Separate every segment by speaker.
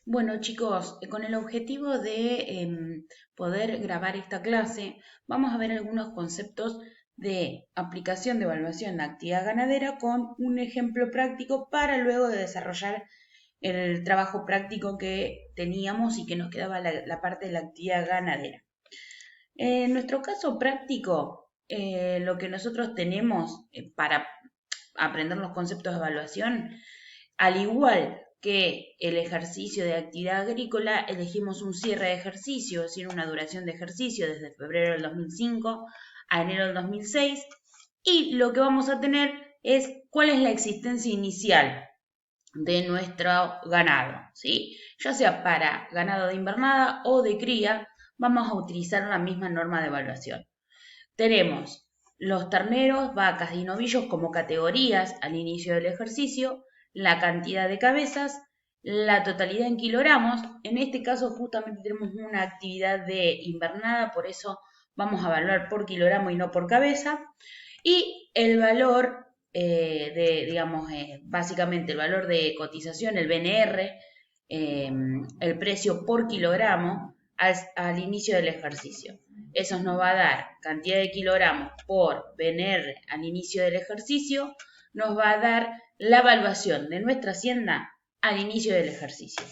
Speaker 1: Bueno, chicos, con el objetivo de poder grabar esta clase, vamos a ver algunos conceptos de aplicación de evaluación en la actividad ganadera con un ejemplo práctico para luego de desarrollar el trabajo práctico que teníamos y que nos quedaba la parte de la actividad ganadera. En nuestro caso práctico, lo que nosotros tenemos para aprender los conceptos de evaluación, al igual que el ejercicio de actividad agrícola, elegimos un cierre de ejercicio, es decir, una duración de ejercicio desde febrero del 2005 a enero del 2006, y lo que vamos a tener es cuál es la existencia inicial de nuestro ganado, ¿sí? Ya sea para ganado de invernada o de cría, vamos a utilizar la misma norma de evaluación. Tenemos los terneros, vacas y novillos como categorías al inicio del ejercicio, la cantidad de cabezas, la totalidad en kilogramos. En este caso justamente tenemos una actividad de invernada, por eso vamos a evaluar por kilogramo y no por cabeza. Y el valor digamos, básicamente el valor de cotización, el BNR, el precio por kilogramo al inicio del ejercicio. Eso nos va a dar cantidad de kilogramos por BNR al inicio del ejercicio, nos va a dar la evaluación de nuestra hacienda al inicio del ejercicio.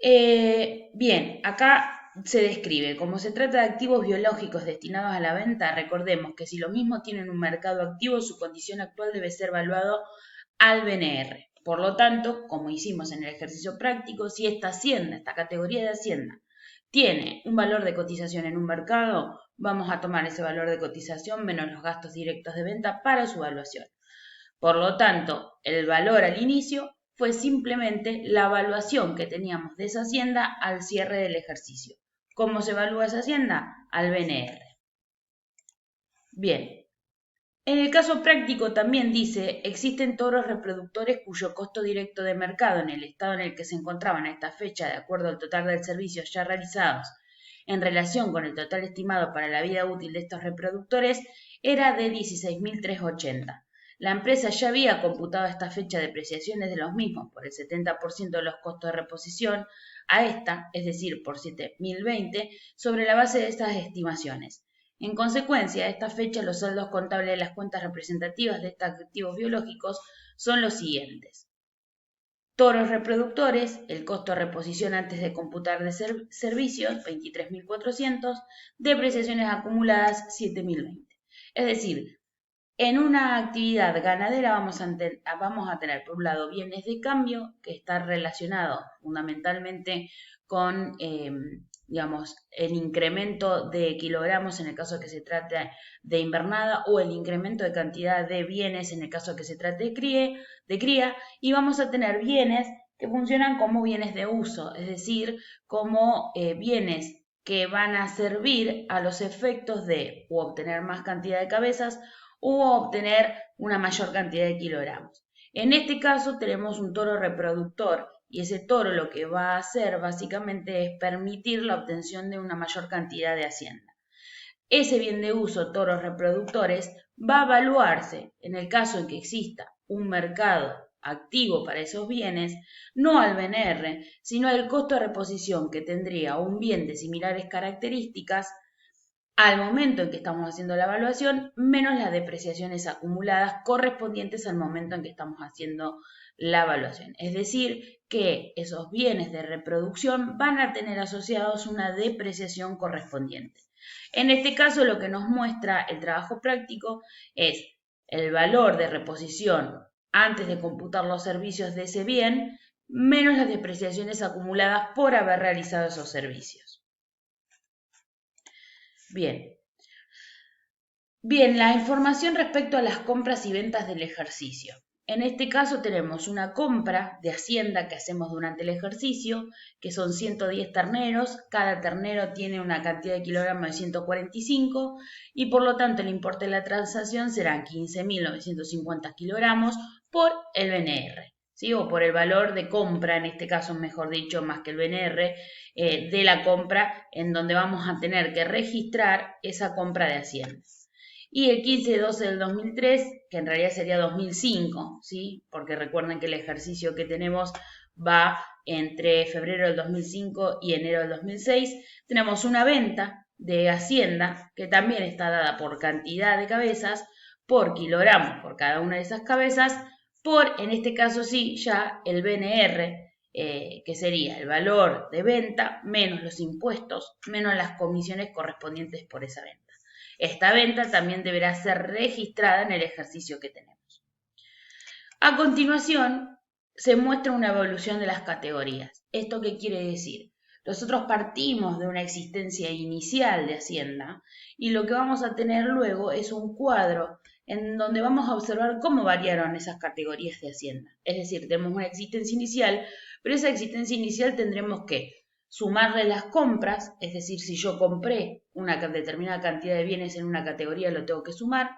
Speaker 1: Bien, acá se describe, como se trata de activos biológicos destinados a la venta, recordemos que si los mismos tienen un mercado activo, su condición actual debe ser evaluado al BNR. Por lo tanto, como hicimos en el ejercicio práctico, si esta hacienda, esta categoría de hacienda, tiene un valor de cotización en un mercado, vamos a tomar ese valor de cotización menos los gastos directos de venta para su evaluación. Por lo tanto, el valor al inicio fue simplemente la evaluación que teníamos de esa hacienda al cierre del ejercicio. ¿Cómo se evalúa esa hacienda? Al BNR. Bien, en el caso práctico también dice, existen toros reproductores cuyo costo directo de mercado en el estado en el que se encontraban a esta fecha, de acuerdo al total de servicios ya realizados en relación con el total estimado para la vida útil de estos reproductores, era de 16.380. La empresa ya había computado a esta fecha depreciaciones de los mismos por el 70% de los costos de reposición a esta, es decir, por 7.020, sobre la base de estas estimaciones. En consecuencia, a esta fecha los saldos contables de las cuentas representativas de estos activos biológicos son los siguientes. Toros reproductores, el costo de reposición antes de computar de servicios, 23.400, depreciaciones acumuladas, 7.020. Es decir, en una actividad ganadera vamos a tener, por un lado, bienes de cambio, que está relacionado fundamentalmente con, digamos, el incremento de kilogramos en el caso de que se trate de invernada o el incremento de cantidad de bienes en el caso de que se trate de cría, y vamos a tener bienes que funcionan como bienes de uso, es decir, como bienes que van a servir a los efectos de o obtener más cantidad de cabezas o obtener una mayor cantidad de kilogramos. En este caso tenemos un toro reproductor y ese toro lo que va a hacer básicamente es permitir la obtención de una mayor cantidad de hacienda. Ese bien de uso, toros reproductores, va a evaluarse en el caso en que exista un mercado activo para esos bienes, no al BNR, sino al costo de reposición que tendría un bien de similares características al momento en que estamos haciendo la evaluación, menos las depreciaciones acumuladas correspondientes al momento en que estamos haciendo la evaluación. Es decir, que esos bienes de reproducción van a tener asociados una depreciación correspondiente. En este caso, lo que nos muestra el trabajo práctico es el valor de reposición antes de computar los servicios de ese bien, menos las depreciaciones acumuladas por haber realizado esos servicios. Bien. Bien, la información respecto a las compras y ventas del ejercicio. En este caso tenemos una compra de hacienda que hacemos durante el ejercicio, que son 110 terneros, cada ternero tiene una cantidad de kilogramos de 145 y por lo tanto el importe de la transacción serán 15.950 kilogramos por el BNR, ¿sí? O por el valor de compra, en este caso mejor dicho, más que el BNR, de la compra en donde vamos a tener que registrar esa compra de hacienda. Y el 15-12 del 2003, que en realidad sería 2005, ¿sí? Porque recuerden que el ejercicio que tenemos va entre febrero del 2005 y enero del 2006. Tenemos una venta de Hacienda que también está dada por cantidad de cabezas, por kilogramos por cada una de esas cabezas, por, en este caso sí, ya el BNR, que sería el valor de venta menos los impuestos, menos las comisiones correspondientes por esa venta. Esta venta también deberá ser registrada en el ejercicio que tenemos. A continuación, se muestra una evolución de las categorías. ¿Esto qué quiere decir? Nosotros partimos de una existencia inicial de Hacienda y lo que vamos a tener luego es un cuadro en donde vamos a observar cómo variaron esas categorías de Hacienda. Es decir, tenemos una existencia inicial, pero esa existencia inicial tendremos que sumarle las compras, es decir, si yo compré una determinada cantidad de bienes en una categoría, lo tengo que sumar.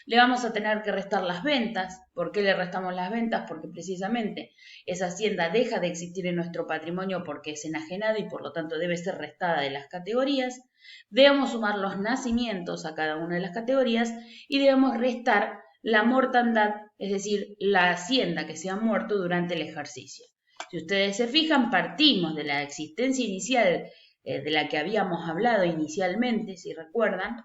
Speaker 1: Le vamos a tener que restar las ventas. ¿Por qué le restamos las ventas? Porque precisamente esa hacienda deja de existir en nuestro patrimonio porque es enajenada y por lo tanto debe ser restada de las categorías. Debemos sumar los nacimientos a cada una de las categorías y debemos restar la mortandad, es decir, la hacienda que se ha muerto durante el ejercicio. Si ustedes se fijan, partimos de la existencia inicial de la que habíamos hablado inicialmente, si recuerdan,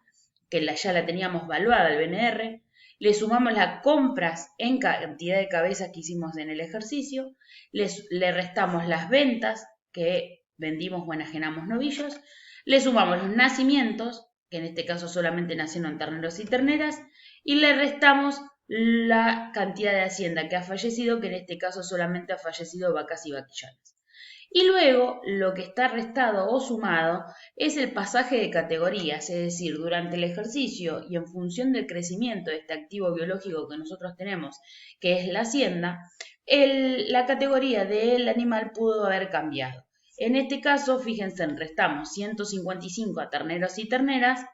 Speaker 1: que ya la teníamos valuada el BNR, le sumamos las compras en cantidad de cabezas que hicimos en el ejercicio, le restamos las ventas que vendimos o enajenamos novillos, le sumamos los nacimientos, que en este caso solamente nacieron terneros y terneras, y le restamos la cantidad de hacienda que ha fallecido, que en este caso solamente ha fallecido vacas y vaquillones. Y luego lo que está restado o sumado es el pasaje de categorías, es decir, durante el ejercicio y en función del crecimiento de este activo biológico que nosotros tenemos, que es la hacienda, la categoría del animal pudo haber cambiado. En este caso, fíjense, restamos 155 a terneros y terneras,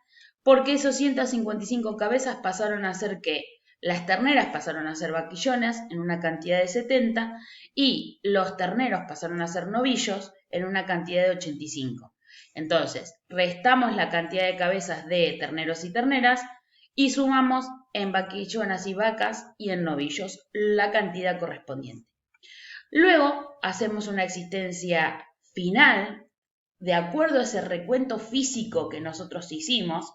Speaker 1: porque esos 155 cabezas pasaron a ser ¿qué? Las terneras pasaron a ser vaquillonas en una cantidad de 70 y los terneros pasaron a ser novillos en una cantidad de 85. Entonces, restamos la cantidad de cabezas de terneros y terneras y sumamos en vaquillonas y vacas y en novillos la cantidad correspondiente. Luego hacemos una existencia final de acuerdo a ese recuento físico que nosotros hicimos,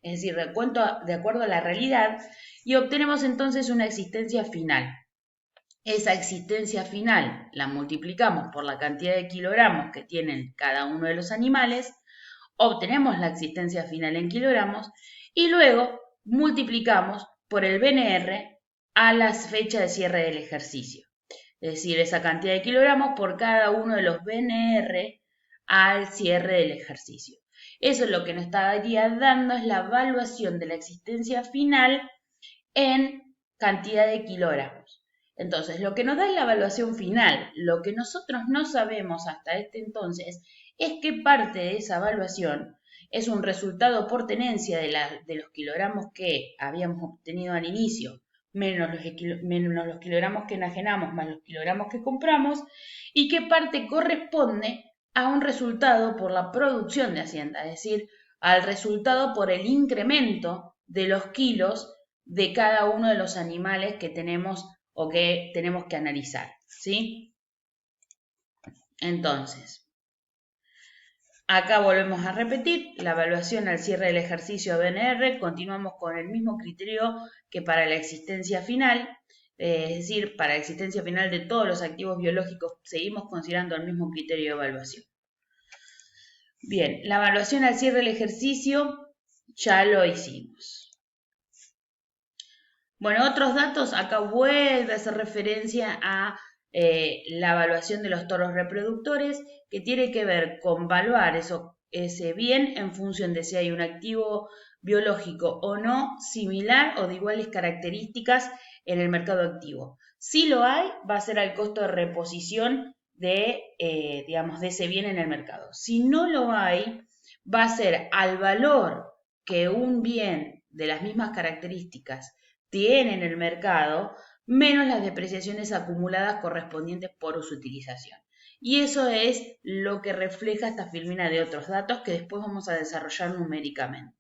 Speaker 1: es decir, recuento de acuerdo a la realidad, y obtenemos entonces una existencia final. Esa existencia final la multiplicamos por la cantidad de kilogramos que tienen cada uno de los animales, obtenemos la existencia final en kilogramos y luego multiplicamos por el BNR a la fecha de cierre del ejercicio. Es decir, esa cantidad de kilogramos por cada uno de los BNR al cierre del ejercicio. Eso es lo que nos estaría dando es la evaluación de la existencia final en cantidad de kilogramos. Entonces, lo que nos da es la evaluación final. Lo que nosotros no sabemos hasta este entonces es qué parte de esa evaluación es un resultado por tenencia de los kilogramos que habíamos obtenido al inicio, menos los kilogramos que enajenamos, más los kilogramos que compramos, y qué parte corresponde a un resultado por la producción de hacienda, es decir, al resultado por el incremento de los kilos de cada uno de los animales que tenemos o que tenemos que analizar, ¿sí? Entonces, acá volvemos a repetir, la evaluación al cierre del ejercicio BNR, continuamos con el mismo criterio que para la existencia final, es decir, para la existencia final de todos los activos biológicos seguimos considerando el mismo criterio de evaluación. Bien, la evaluación al cierre del ejercicio ya lo hicimos. Bueno, otros datos, acá vuelve a hacer referencia a la evaluación de los toros reproductores, que tiene que ver con evaluar ese bien en función de si hay un activo biológico o no similar o de iguales características en el mercado activo. Si lo hay, va a ser al costo de reposición de ese bien en el mercado. Si no lo hay, va a ser al valor que un bien de las mismas características tiene en el mercado, menos las depreciaciones acumuladas correspondientes por su utilización. Y eso es lo que refleja esta filmina de otros datos que después vamos a desarrollar numéricamente.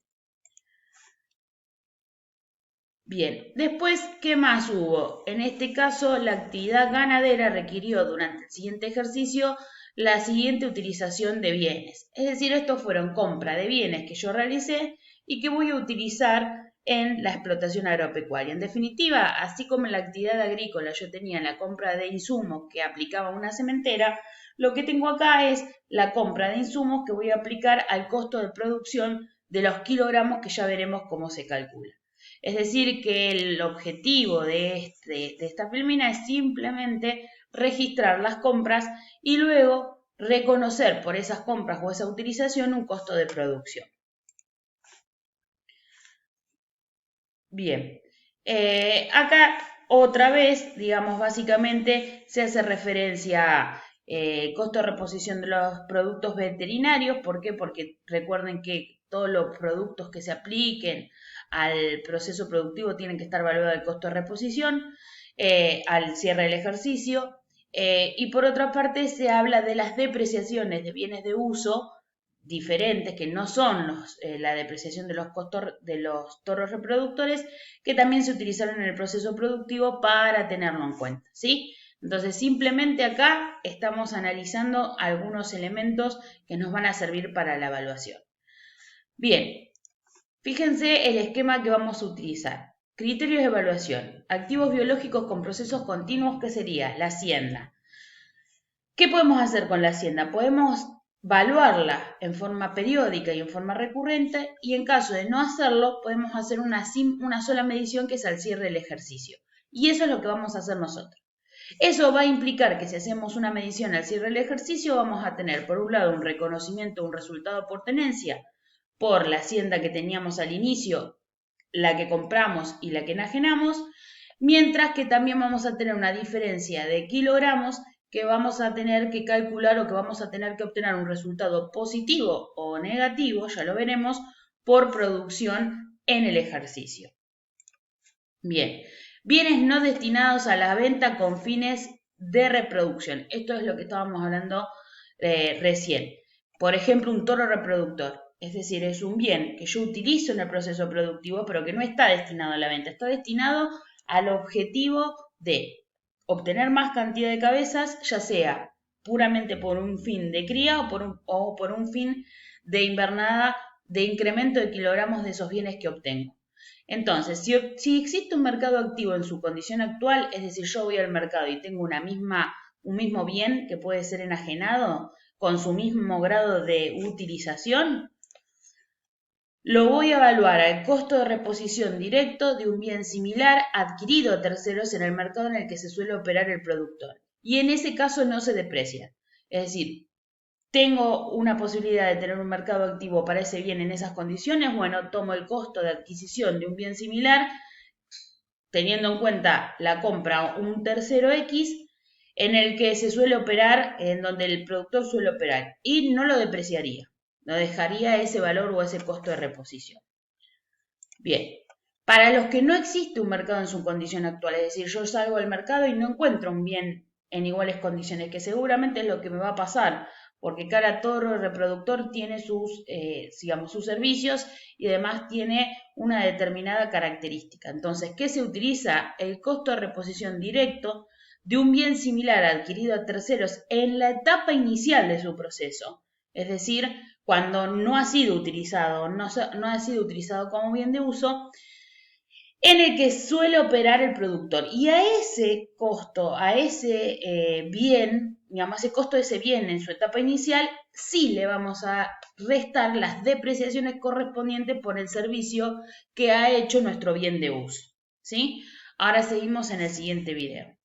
Speaker 1: Bien, después, ¿qué más hubo? En este caso, la actividad ganadera requirió durante el siguiente ejercicio la siguiente utilización de bienes. Es decir, estos fueron compra de bienes que yo realicé y que voy a utilizar en la explotación agropecuaria. En definitiva, así como en la actividad agrícola yo tenía la compra de insumos que aplicaba una cementera, lo que tengo acá es la compra de insumos que voy a aplicar al costo de producción de los kilogramos que ya veremos cómo se calcula. Es decir, que el objetivo de esta filmina es simplemente registrar las compras y luego reconocer por esas compras o esa utilización un costo de producción. Bien, acá otra vez, digamos, básicamente se hace referencia a costo de reposición de los productos veterinarios. ¿Por qué? Porque recuerden que todos los productos que se apliquen al proceso productivo tienen que estar evaluados el costo de reposición al cierre del ejercicio. Y por otra parte se habla de las depreciaciones de bienes de uso diferentes, que no son la depreciación de los costos de los toros reproductores, que también se utilizaron en el proceso productivo para tenerlo en cuenta, ¿sí? Entonces, simplemente acá estamos analizando algunos elementos que nos van a servir para la evaluación. Bien, fíjense el esquema que vamos a utilizar. Criterios de evaluación. Activos biológicos con procesos continuos, ¿qué sería? La hacienda. ¿Qué podemos hacer con la hacienda? Podemos evaluarla en forma periódica y en forma recurrente, y en caso de no hacerlo, podemos hacer una sola medición, que es al cierre del ejercicio. Y eso es lo que vamos a hacer nosotros. Eso va a implicar que si hacemos una medición al cierre del ejercicio, vamos a tener, por un lado, un reconocimiento, un resultado por tenencia, por la hacienda que teníamos al inicio, la que compramos y la que enajenamos, mientras que también vamos a tener una diferencia de kilogramos que vamos a tener que calcular o que vamos a tener que obtener un resultado positivo o negativo, ya lo veremos, por producción en el ejercicio. Bien, bienes no destinados a la venta con fines de reproducción. Esto es lo que estábamos hablando recién. Por ejemplo, un toro reproductor. Es decir, es un bien que yo utilizo en el proceso productivo, pero que no está destinado a la venta. Está destinado al objetivo de obtener más cantidad de cabezas, ya sea puramente por un fin de cría o por un fin de invernada, de incremento de kilogramos de esos bienes que obtengo. Entonces, si existe un mercado activo en su condición actual, es decir, yo voy al mercado y tengo un mismo bien que puede ser enajenado con su mismo grado de utilización, lo voy a evaluar al costo de reposición directo de un bien similar adquirido a terceros en el mercado en el que se suele operar el productor. Y en ese caso no se deprecia. Es decir, tengo una posibilidad de tener un mercado activo para ese bien en esas condiciones. Bueno, tomo el costo de adquisición de un bien similar, teniendo en cuenta la compra a un tercero X, en el que se suele operar, en donde el productor suele operar, y no lo depreciaría. No dejaría ese valor o ese costo de reposición. Bien, para los que no existe un mercado en su condición actual, es decir, yo salgo al mercado y no encuentro un bien en iguales condiciones, que seguramente es lo que me va a pasar, porque cada toro reproductor tiene sus servicios y además tiene una determinada característica. Entonces, ¿qué se utiliza? El costo de reposición directo de un bien similar adquirido a terceros en la etapa inicial de su proceso. Es decir, cuando no ha sido utilizado, no ha sido utilizado como bien de uso, en el que suele operar el productor. Y a ese costo, a ese bien, digamos, ese costo de ese bien en su etapa inicial, sí le vamos a restar las depreciaciones correspondientes por el servicio que ha hecho nuestro bien de uso. ¿Sí? Ahora seguimos en el siguiente video.